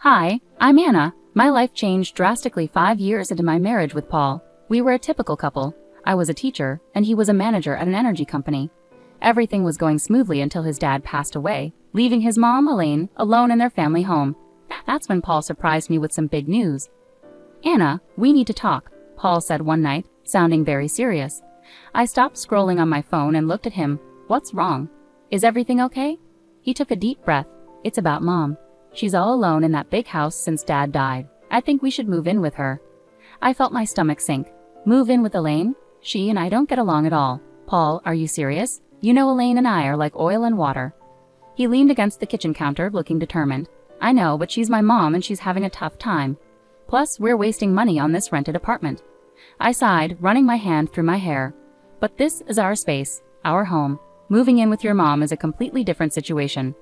Hi, I'm Anna. My life changed drastically 5 years into my marriage with Paul. We were a typical couple. I was a teacher, and he was a manager at an energy company. Everything was going smoothly until his dad passed away, leaving his mom, Elaine, alone in their family home. That's when Paul surprised me with some big news. "Anna, we need to talk," Paul said one night, sounding very serious. I stopped scrolling on my phone and looked at him. "What's wrong? Is everything okay?" He took a deep breath. "It's about Mom. She's all alone in that big house since Dad died. I think we should move in with her." I felt my stomach sink. Move in with Elaine? She and I don't get along at all. "Paul, are you serious? You know Elaine and I are like oil and water." He leaned against the kitchen counter, looking determined. "I know, but she's my mom and she's having a tough time. Plus, we're wasting money on this rented apartment." I sighed, running my hand through my hair. "But this is our space, our home. Moving in with your mom is a completely different situation."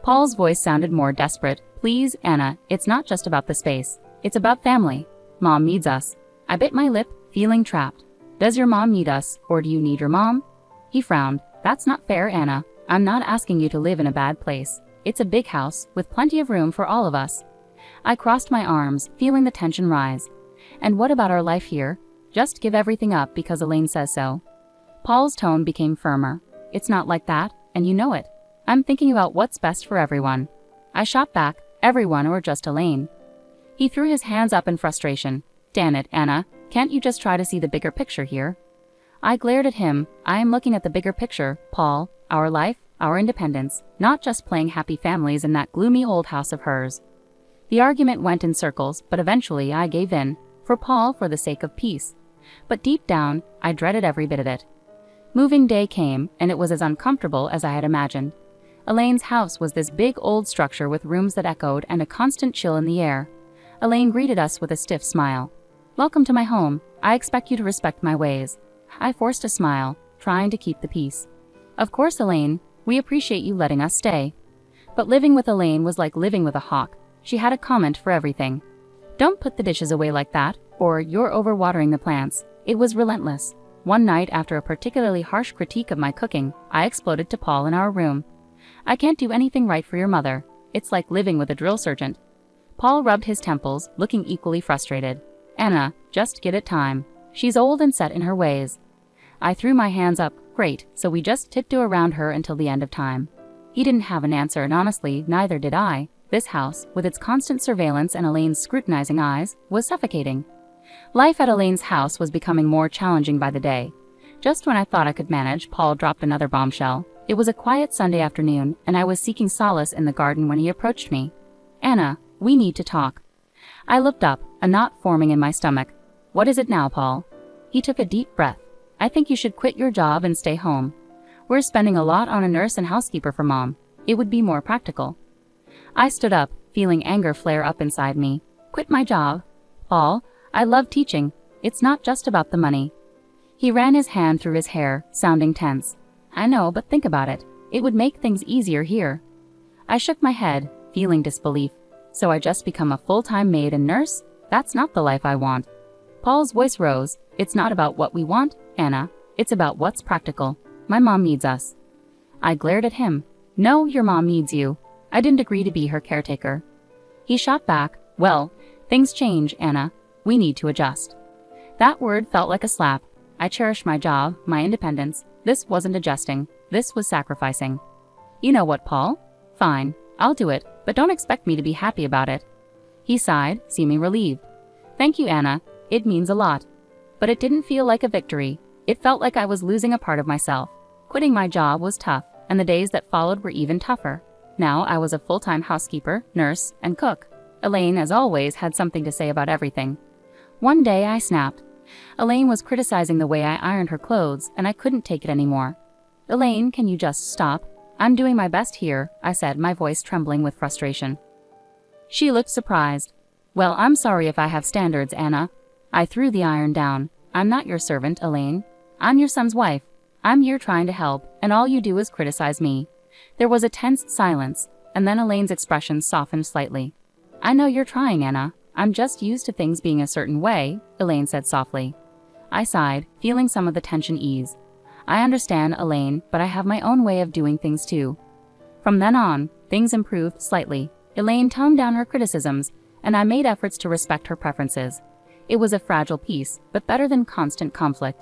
Paul's voice sounded more desperate. "Please, Anna, it's not just about the space. It's about family. Mom needs us." I bit my lip, feeling trapped. "Does your mom need us, or do you need your mom?" He frowned. "That's not fair, Anna. I'm not asking you to live in a bad place. It's a big house, with plenty of room for all of us." I crossed my arms, feeling the tension rise. "And what about our life here? Just give everything up because Elaine says so." Paul's tone became firmer. "It's not like that, and you know it. I'm thinking about what's best for everyone." I shot back, "Everyone or just Elaine?" He threw his hands up in frustration. "Damn it, Anna, can't you just try to see the bigger picture here?" I glared at him. "I am looking at the bigger picture, Paul. Our life, our independence, not just playing happy families in that gloomy old house of hers." The argument went in circles, but eventually I gave in, for Paul, for the sake of peace. But deep down, I dreaded every bit of it. Moving day came, and it was as uncomfortable as I had imagined. Elaine's house was this big old structure with rooms that echoed and a constant chill in the air. Elaine greeted us with a stiff smile. "Welcome to my home. I expect you to respect my ways." I forced a smile, trying to keep the peace. "Of course, Elaine. We appreciate you letting us stay." But living with Elaine was like living with a hawk. She had a comment for everything. "Don't put the dishes away like that," or "You're overwatering the plants." It was relentless. One night, after a particularly harsh critique of my cooking, I exploded to Paul in our room. "I can't do anything right for your mother. It's like living with a drill sergeant." Paul rubbed his temples, looking equally frustrated. "Anna, just give it time. She's old and set in her ways." I threw my hands up. "Great, so we just tiptoe around her until the end of time." He didn't have an answer, and honestly, neither did I. This house, with its constant surveillance and Elaine's scrutinizing eyes, was suffocating. Life at Elaine's house was becoming more challenging by the day. Just when I thought I could manage, Paul dropped another bombshell. It was a quiet Sunday afternoon, and I was seeking solace in the garden when he approached me. "Anna, we need to talk." I looked up, a knot forming in my stomach. "What is it now, Paul?" He took a deep breath. "I think you should quit your job and stay home. We're spending a lot on a nurse and housekeeper for Mom. It would be more practical." I stood up, feeling anger flare up inside me. "Quit my job? Paul, I love teaching. It's not just about the money." He ran his hand through his hair, sounding tense. "I know, but think about it. It would make things easier here." I shook my head, feeling disbelief. "So I just become a full-time maid and nurse? That's not the life I want." Paul's voice rose. "It's not about what we want, Anna. It's about what's practical. My mom needs us." I glared at him. "No, your mom needs you. I didn't agree to be her caretaker." He shot back. "Well, things change, Anna. We need to adjust." That word felt like a slap. I cherished my job, my independence. This wasn't adjusting. This was sacrificing. "You know what, Paul? Fine, I'll do it, but don't expect me to be happy about it." He sighed, seeming relieved. "Thank you, Anna. It means a lot." But it didn't feel like a victory. It felt like I was losing a part of myself. Quitting my job was tough, and the days that followed were even tougher. Now I was a full-time housekeeper, nurse, and cook. Elaine, as always, had something to say about everything. One day I snapped. Elaine was criticizing the way I ironed her clothes, and I couldn't take it anymore. "Elaine, can you just stop? I'm doing my best here," I said, my voice trembling with frustration. She looked surprised. "Well, I'm sorry if I have standards, Anna." I threw the iron down. "I'm not your servant, Elaine. I'm your son's wife. I'm here trying to help, and all you do is criticize me." There was a tense silence, and then Elaine's expression softened slightly. "I know you're trying, Anna. I'm just used to things being a certain way," Elaine said softly. I sighed, feeling some of the tension ease. "I understand, Elaine, but I have my own way of doing things too." From then on, things improved slightly. Elaine toned down her criticisms, and I made efforts to respect her preferences. It was a fragile peace, but better than constant conflict.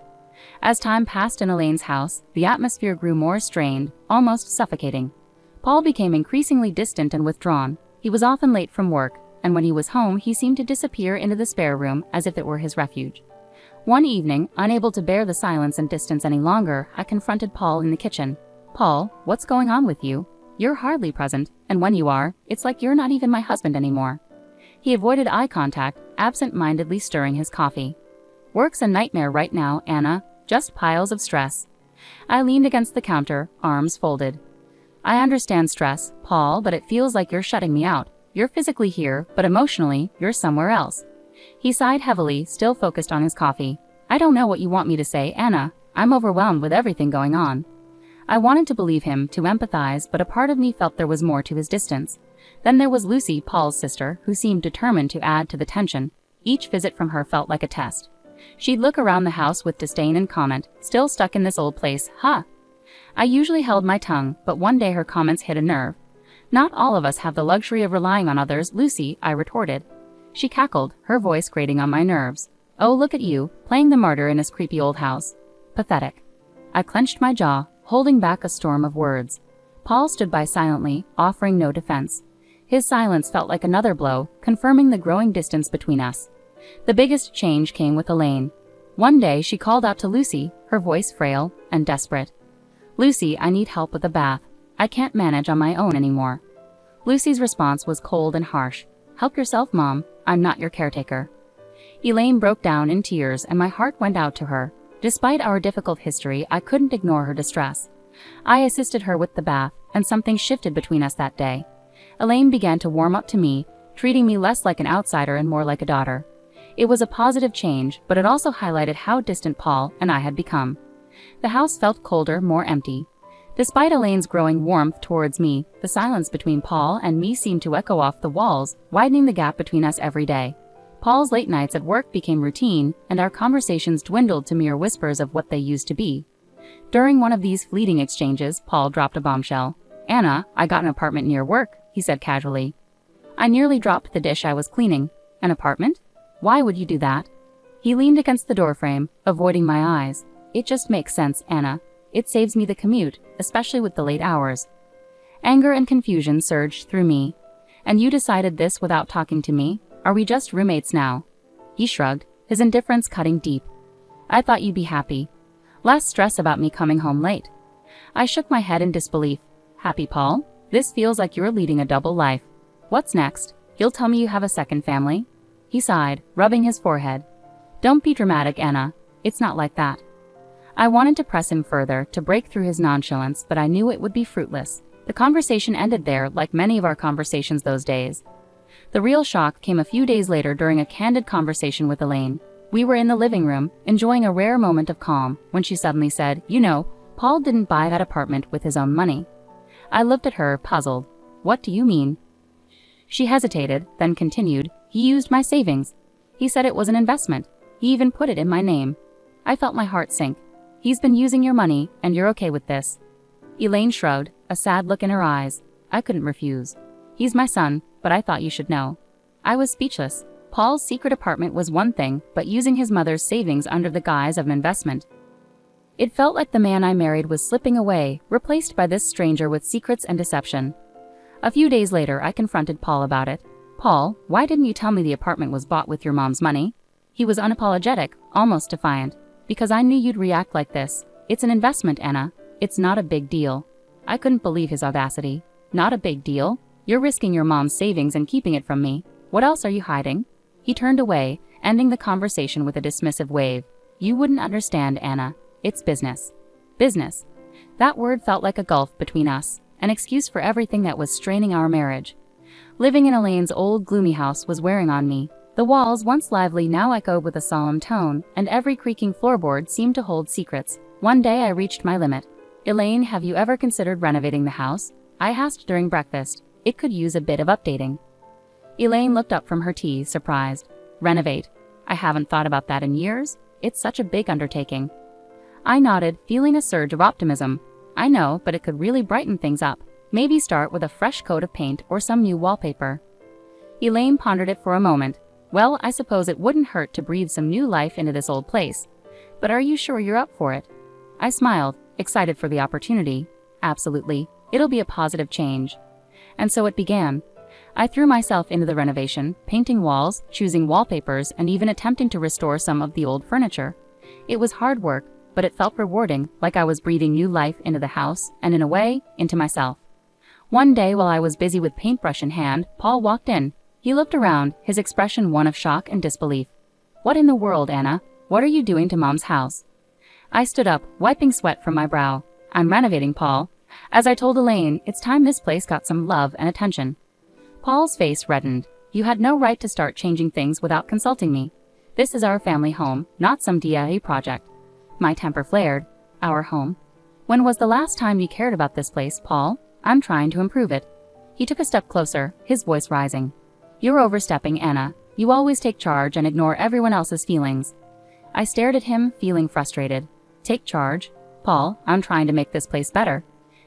As time passed in Elaine's house, the atmosphere grew more strained, almost suffocating. Paul became increasingly distant and withdrawn. He was often late from work, and when he was home, he seemed to disappear into the spare room as if it were his refuge. One evening, unable to bear the silence and distance any longer, I confronted Paul in the kitchen. "Paul, what's going on with you? You're hardly present, and when you are, it's like you're not even my husband anymore." He avoided eye contact, absent-mindedly stirring his coffee. "Work's a nightmare right now, Anna. Just piles of stress." I leaned against the counter, arms folded. "I understand stress, Paul, but it feels like you're shutting me out. You're physically here, but emotionally, you're somewhere else." He sighed heavily, still focused on his coffee. "I don't know what you want me to say, Anna. I'm overwhelmed with everything going on." I wanted to believe him, to empathize, but a part of me felt there was more to his distance. Then there was Lucy, Paul's sister, who seemed determined to add to the tension. Each visit from her felt like a test. She'd look around the house with disdain and comment, "Still stuck in this old place, huh?" I usually held my tongue, but one day her comments hit a nerve. "Not all of us have the luxury of relying on others, Lucy," I retorted. She cackled, her voice grating on my nerves. "Oh, look at you, playing the martyr in this creepy old house. Pathetic." I clenched my jaw, holding back a storm of words. Paul stood by silently, offering no defense. His silence felt like another blow, confirming the growing distance between us. The biggest change came with Elaine. One day she called out to Lucy, her voice frail and desperate. "Lucy, I need help with a bath. I can't manage on my own anymore." Lucy's response was cold and harsh. "Help yourself, Mom. I'm not your caretaker." Elaine broke down in tears and my heart went out to her. Despite our difficult history, I couldn't ignore her distress. I assisted her with the bath, and something shifted between us that day. Elaine began to warm up to me, treating me less like an outsider and more like a daughter. It was a positive change, but it also highlighted how distant Paul and I had become. The house felt colder, more empty. Despite Elaine's growing warmth towards me, the silence between Paul and me seemed to echo off the walls, widening the gap between us every day. Paul's late nights at work became routine, and our conversations dwindled to mere whispers of what they used to be. During one of these fleeting exchanges, Paul dropped a bombshell. "Anna, I got an apartment near work," he said casually. I nearly dropped the dish I was cleaning. "An apartment? Why would you do that?" He leaned against the doorframe, avoiding my eyes. "It just makes sense, Anna. It saves me the commute, especially with the late hours." Anger and confusion surged through me. "And you decided this without talking to me? Are we just roommates now?" He shrugged, his indifference cutting deep. "I thought you'd be happy. Less stress about me coming home late." I shook my head in disbelief. "Happy, Paul? This feels like you're leading a double life. What's next? You'll tell me you have a second family?" He sighed, rubbing his forehead. "Don't be dramatic, Anna. It's not like that." I wanted to press him further, to break through his nonchalance, but I knew it would be fruitless. The conversation ended there, like many of our conversations those days. The real shock came a few days later during a candid conversation with Elaine. We were in the living room, enjoying a rare moment of calm, when she suddenly said, "You know, Paul didn't buy that apartment with his own money." I looked at her, puzzled. "What do you mean?" She hesitated, then continued, "He used my savings. He said it was an investment. He even put it in my name." I felt my heart sink. "He's been using your money, and you're okay with this?" Elaine shrugged, a sad look in her eyes. I couldn't refuse. "He's my son, but I thought you should know." I was speechless. Paul's secret apartment was one thing, but using his mother's savings under the guise of an investment. It felt like the man I married was slipping away, replaced by this stranger with secrets and deception. A few days later, I confronted Paul about it. "Paul, why didn't you tell me the apartment was bought with your mom's money?" He was unapologetic, almost defiant. "Because I knew you'd react like this. It's an investment, Anna. It's not a big deal." I couldn't believe his audacity. "Not a big deal? You're risking your mom's savings and keeping it from me. What else are you hiding?" He turned away, ending the conversation with a dismissive wave. "You wouldn't understand, Anna. It's business." Business. That word felt like a gulf between us, an excuse for everything that was straining our marriage. Living in Elaine's old, gloomy house was wearing on me. The walls, once lively, now echoed with a solemn tone, and every creaking floorboard seemed to hold secrets. One day I reached my limit. "Elaine, have you ever considered renovating the house?" I asked during breakfast. "It could use a bit of updating." Elaine looked up from her tea, surprised. "Renovate? I haven't thought about that in years. It's such a big undertaking." I nodded, feeling a surge of optimism. "I know, but it could really brighten things up. Maybe start with a fresh coat of paint or some new wallpaper. Elaine pondered it for a moment. Well, I suppose it wouldn't hurt to breathe some new life into this old place. But are you sure you're up for it? I smiled, excited for the opportunity. Absolutely. It'll be a positive change. And so it began. I threw myself into the renovation, painting walls, choosing wallpapers, and even attempting to restore some of the old furniture. It was hard work, but it felt rewarding, like I was breathing new life into the house, and in a way, into myself. One day while I was busy with paintbrush in hand, Paul walked in. He looked around, his expression one of shock and disbelief. "What in the world, Anna? What are you doing to Mom's house?" I stood up, wiping sweat from my brow. "I'm renovating, Paul. As I told Elaine, it's time this place got some love and attention." Paul's face reddened. "You had no right to start changing things without consulting me. This is our family home, not some DIY project." My temper flared. "Our home? When was the last time you cared about this place, Paul? I'm trying to improve it." He took a step closer, his voice rising. "You're overstepping, Anna. You always take charge and ignore everyone else's feelings." I stared at him, feeling frustrated. "Take charge? Paul, I'm trying to make this place better.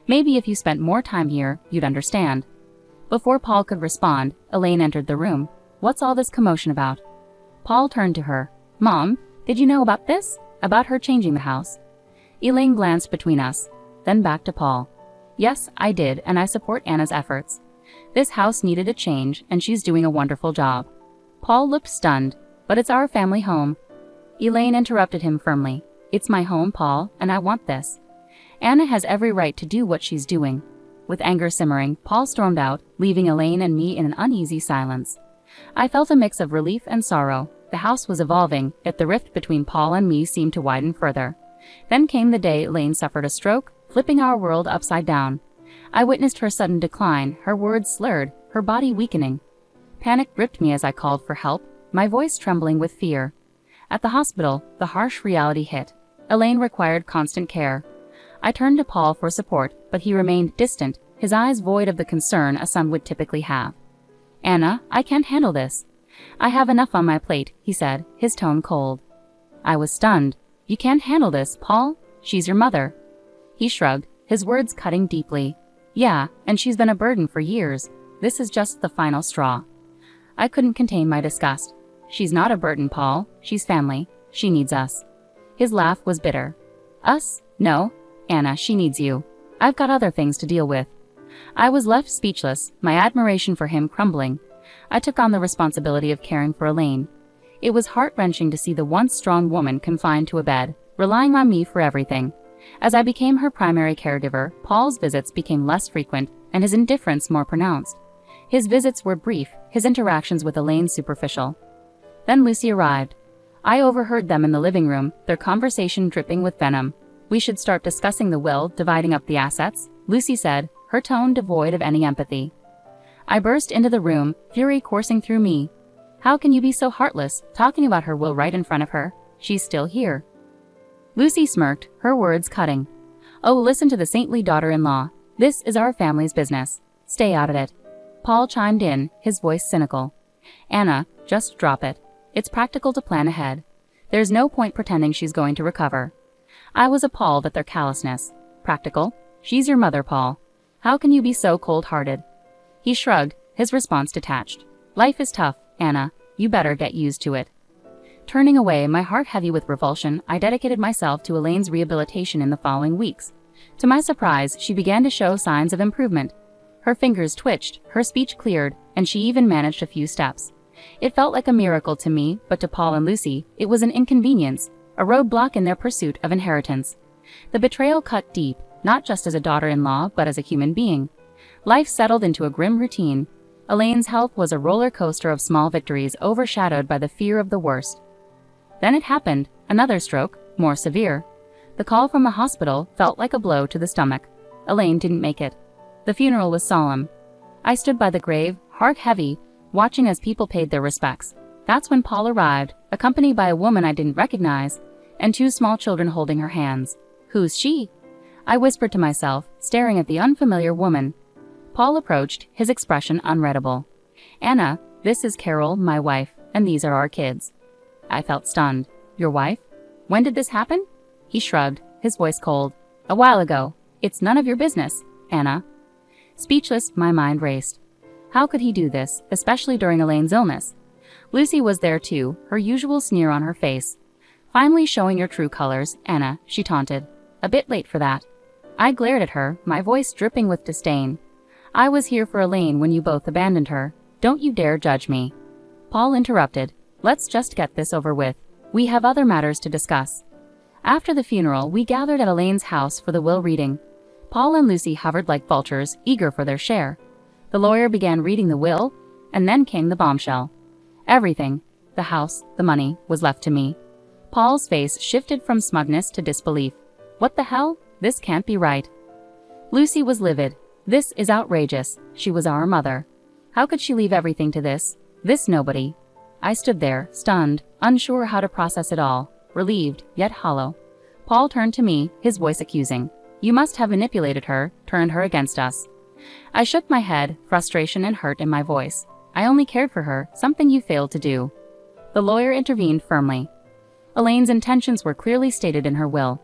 Maybe if you spent more time here, you'd understand." Before Paul could respond, Elaine entered the room. "What's all this commotion about?" Paul turned to her. "Mom, did you know about this? About her changing the house?" Elaine glanced between us, then back to Paul. "Yes, I did, and I support Anna's efforts. This house needed a change, and she's doing a wonderful job." Paul looked stunned. "But it's our family home." Elaine interrupted him firmly. "It's my home, Paul, and I want this. Anna has every right to do what she's doing." With anger simmering, Paul stormed out, leaving Elaine and me in an uneasy silence. I felt a mix of relief and sorrow. The house was evolving, yet the rift between Paul and me seemed to widen further. Then came the day Elaine suffered a stroke, flipping our world upside down. I witnessed her sudden decline, her words slurred, her body weakening. Panic gripped me as I called for help, my voice trembling with fear. At the hospital, the harsh reality hit. Elaine required constant care. I turned to Paul for support, but he remained distant, his eyes void of the concern a son would typically have. "Anna, I can't handle this. I have enough on my plate," he said, his tone cold. I was stunned. "You can't handle this, Paul? She's your mother." He shrugged, his words cutting deeply. "Yeah, and she's been a burden for years. This is just the final straw." I couldn't contain my disgust. "She's not a burden, Paul. She's family. She needs us." His laugh was bitter. "Us? No. Anna, she needs you. I've got other things to deal with." I was left speechless, my admiration for him crumbling. I took on the responsibility of caring for Elaine. It was heart-wrenching to see the once strong woman confined to a bed, relying on me for everything. As I became her primary caregiver, Paul's visits became less frequent, and his indifference more pronounced. His visits were brief, his interactions with Elaine superficial. Then Lucy arrived. I overheard them in the living room, their conversation dripping with venom. "We should start discussing the will, dividing up the assets," Lucy said, her tone devoid of any empathy. I burst into the room, fury coursing through me. "How can you be so heartless, talking about her will right in front of her? She's still here." Lucy smirked, her words cutting. "Oh, listen to the saintly daughter-in-law. This is our family's business. Stay out of it." Paul chimed in, his voice cynical. "Anna, just drop it. It's practical to plan ahead. There's no point pretending she's going to recover." I was appalled at their callousness. "Practical? She's your mother, Paul. How can you be so cold-hearted?" He shrugged, his response detached. "Life is tough, Anna. You better get used to it." Turning away, my heart heavy with revulsion, I dedicated myself to Elaine's rehabilitation in the following weeks. To my surprise, she began to show signs of improvement. Her fingers twitched, her speech cleared, and she even managed a few steps. It felt like a miracle to me, but to Paul and Lucy, it was an inconvenience, a roadblock in their pursuit of inheritance. The betrayal cut deep, not just as a daughter-in-law, but as a human being. Life settled into a grim routine. Elaine's health was a roller coaster of small victories overshadowed by the fear of the worst. Then it happened, another stroke, more severe. The call from the hospital felt like a blow to the stomach. Elaine didn't make it. The funeral was solemn. I stood by the grave, heart heavy, watching as people paid their respects. That's when Paul arrived, accompanied by a woman I didn't recognize, and two small children holding her hands. "Who's she?" I whispered to myself, staring at the unfamiliar woman. Paul approached, his expression unreadable. "Anna, this is Carol, my wife, and these are our kids." I felt stunned. "Your wife? When did this happen?" He shrugged, his voice cold. "A while ago. It's none of your business, Anna." Speechless, my mind raced. How could he do this, especially during Elaine's illness? Lucy was there too, her usual sneer on her face. Finally showing your true colors, Anna, she taunted. A bit late for that. I glared at her, my voice dripping with disdain. I was here for Elaine when you both abandoned her. Don't you dare judge me. Paul interrupted. Let's just get this over with. We have other matters to discuss. After the funeral, we gathered at Elaine's house for the will reading. Paul and Lucy hovered like vultures, eager for their share. The lawyer began reading the will, and then came the bombshell. Everything, the house, the money, was left to me. Paul's face shifted from smugness to disbelief. What the hell? This can't be right. Lucy was livid. This is outrageous. She was our mother. How could she leave everything to this nobody? I stood there, stunned, unsure how to process it all, relieved, yet hollow. Paul turned to me, his voice accusing. You must have manipulated her, turned her against us. I shook my head, frustration and hurt in my voice. I only cared for her, something you failed to do. The lawyer intervened firmly. Elaine's intentions were clearly stated in her will.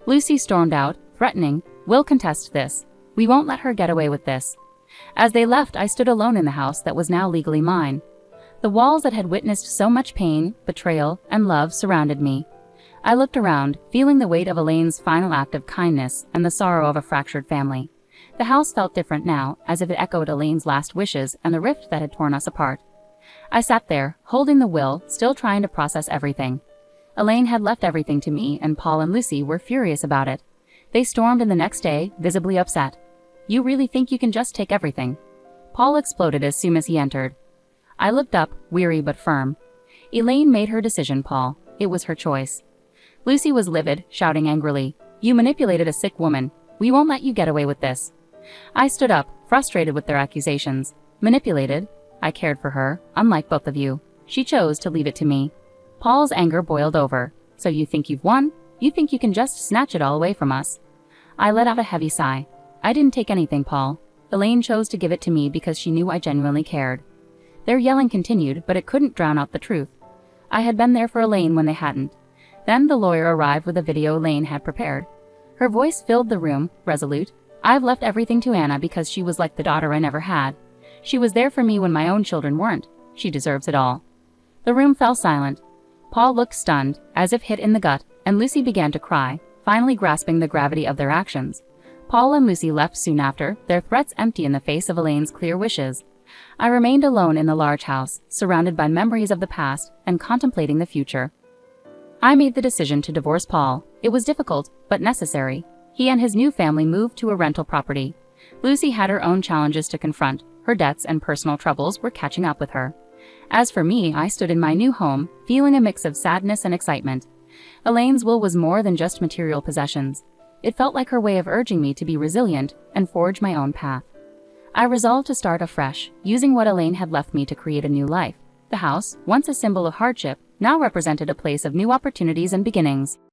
Lucy stormed out, threatening, We'll contest this. We won't let her get away with this. As they left, I stood alone in the house that was now legally mine. The walls that had witnessed so much pain, betrayal, and love surrounded me. I looked around, feeling the weight of Elaine's final act of kindness and the sorrow of a fractured family. The house felt different now, as if it echoed Elaine's last wishes and the rift that had torn us apart. I sat there, holding the will, still trying to process everything. Elaine had left everything to me, and Paul and Lucy were furious about it. They stormed in the next day, visibly upset. You really think you can just take everything? Paul exploded as soon as he entered. I looked up, weary but firm. Elaine made her decision, Paul. It was her choice. Lucy was livid, shouting angrily. You manipulated a sick woman. We won't let you get away with this. I stood up, frustrated with their accusations. Manipulated? I cared for her, unlike both of you. She chose to leave it to me. Paul's anger boiled over. So you think you've won? You think you can just snatch it all away from us? I let out a heavy sigh. I didn't take anything, Paul. Elaine chose to give it to me because she knew I genuinely cared. Their yelling continued, but it couldn't drown out the truth. I had been there for Elaine when they hadn't. Then the lawyer arrived with a video Elaine had prepared. Her voice filled the room, resolute. I've left everything to Anna because she was like the daughter I never had. She was there for me when my own children weren't. She deserves it all. The room fell silent. Paul looked stunned, as if hit in the gut, and Lucy began to cry, finally grasping the gravity of their actions. Paul and Lucy left soon after, their threats empty in the face of Elaine's clear wishes. I remained alone in the large house, surrounded by memories of the past and contemplating the future. I made the decision to divorce Paul. It was difficult, but necessary. He and his new family moved to a rental property. Lucy had her own challenges to confront. Her debts and personal troubles were catching up with her. As for me, I stood in my new home, feeling a mix of sadness and excitement. Elaine's will was more than just material possessions. It felt like her way of urging me to be resilient and forge my own path. I resolved to start afresh, using what Elaine had left me to create a new life. The house, once a symbol of hardship, now represented a place of new opportunities and beginnings.